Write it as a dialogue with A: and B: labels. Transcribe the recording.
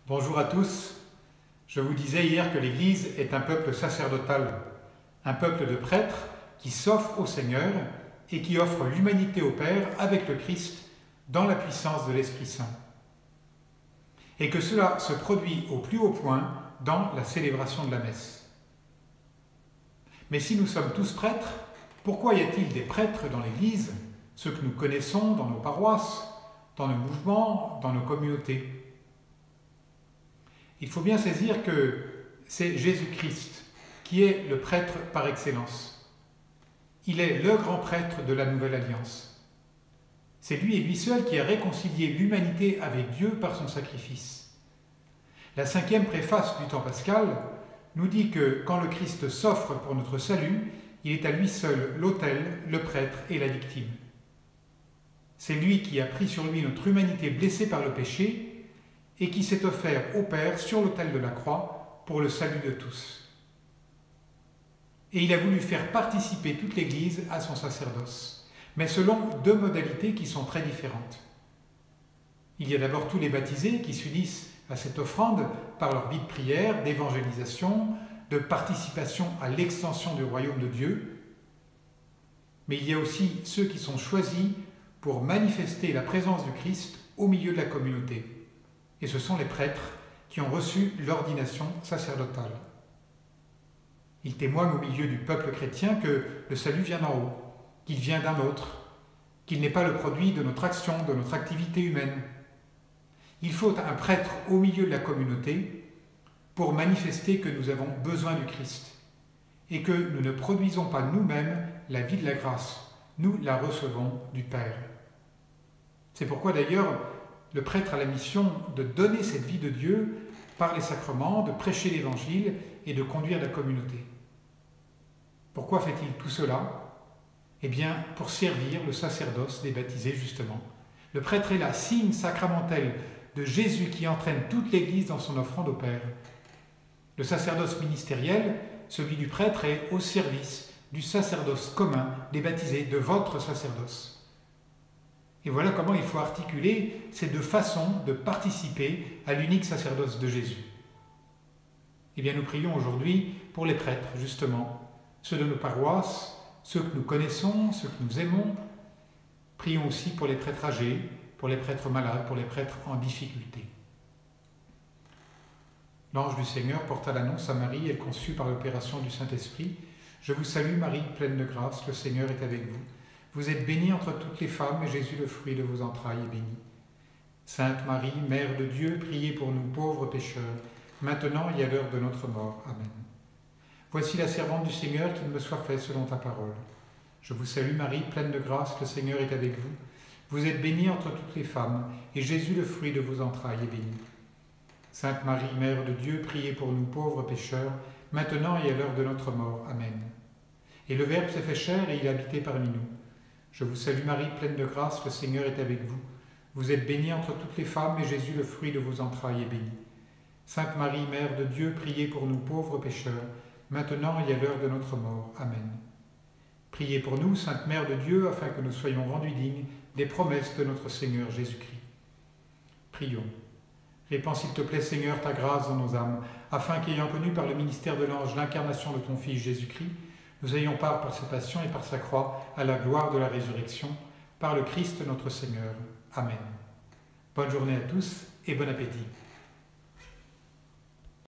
A: Bonjour à tous. Je vous disais hier que l'Église est un peuple sacerdotal, un peuple de prêtres qui s'offre au Seigneur et qui offre l'humanité au Père avec le Christ dans la puissance de l'Esprit Saint. Et que cela se produit au plus haut point dans la célébration de la messe. Mais si nous sommes tous prêtres, pourquoi y a-t-il des prêtres dans l'Église, ceux que nous connaissons dans nos paroisses, dans nos mouvements, dans nos communautés? Il faut bien saisir que c'est Jésus-Christ qui est le prêtre par excellence. Il est le grand prêtre de la Nouvelle Alliance. C'est lui et lui seul qui a réconcilié l'humanité avec Dieu par son sacrifice. La 5e préface du temps pascal nous dit que quand le Christ s'offre pour notre salut, il est à lui seul l'autel, le prêtre et la victime. C'est lui qui a pris sur lui notre humanité blessée par le péché et qui s'est offert au Père sur l'autel de la croix pour le salut de tous. Et il a voulu faire participer toute l'Église à son sacerdoce, mais selon deux modalités qui sont très différentes. Il y a d'abord tous les baptisés qui s'unissent à cette offrande par leur vie de prière, d'évangélisation, de participation à l'extension du royaume de Dieu. Mais il y a aussi ceux qui sont choisis pour manifester la présence du Christ au milieu de la communauté. Et ce sont les prêtres qui ont reçu l'ordination sacerdotale. Ils témoignent au milieu du peuple chrétien que le salut vient d'en haut, qu'il vient d'un autre, qu'il n'est pas le produit de notre action, de notre activité humaine. Il faut un prêtre au milieu de la communauté pour manifester que nous avons besoin du Christ et que nous ne produisons pas nous-mêmes la vie de la grâce, nous la recevons du Père. C'est pourquoi d'ailleurs le prêtre a la mission de donner cette vie de Dieu par les sacrements, de prêcher l'Évangile et de conduire la communauté. Pourquoi fait-il tout cela? Eh bien, pour servir le sacerdoce des baptisés, justement. Le prêtre est la signe sacramentel de Jésus qui entraîne toute l'Église dans son offrande au Père. Le sacerdoce ministériel, celui du prêtre, est au service du sacerdoce commun des baptisés, de votre sacerdoce. Et voilà comment il faut articuler ces deux façons de participer à l'unique sacerdoce de Jésus. Eh bien, nous prions aujourd'hui pour les prêtres, justement, ceux de nos paroisses, ceux que nous connaissons, ceux que nous aimons. Prions aussi pour les prêtres âgés, pour les prêtres malades, pour les prêtres en difficulté. L'ange du Seigneur porta l'annonce à Marie, elle conçut par l'opération du Saint-Esprit. Je vous salue Marie, pleine de grâce, le Seigneur est avec vous. Vous êtes bénie entre toutes les femmes, et Jésus, le fruit de vos entrailles, est béni. Sainte Marie, Mère de Dieu, priez pour nous pauvres pécheurs, maintenant et à l'heure de notre mort. Amen. Voici la servante du Seigneur, qu'il me soit fait selon ta parole. Je vous salue Marie, pleine de grâce, le Seigneur est avec vous. Vous êtes bénie entre toutes les femmes, et Jésus, le fruit de vos entrailles, est béni. Sainte Marie, Mère de Dieu, priez pour nous pauvres pécheurs, maintenant et à l'heure de notre mort. Amen. Et le Verbe s'est fait chair, et il a habité parmi nous. Je vous salue Marie, pleine de grâce, le Seigneur est avec vous. Vous êtes bénie entre toutes les femmes, et Jésus, le fruit de vos entrailles, est béni. Sainte Marie, Mère de Dieu, priez pour nous pauvres pécheurs, maintenant et à l'heure de notre mort. Amen. Priez pour nous, Sainte Mère de Dieu, afin que nous soyons rendus dignes des promesses de notre Seigneur Jésus-Christ. Prions. Répands, s'il te plaît, Seigneur, ta grâce dans nos âmes, afin qu'ayant connu par le ministère de l'ange l'incarnation de ton Fils Jésus-Christ, nous ayons part par sa passion et par sa croix à la gloire de la résurrection, par le Christ notre Seigneur. Amen. Bonne journée à tous et bon appétit.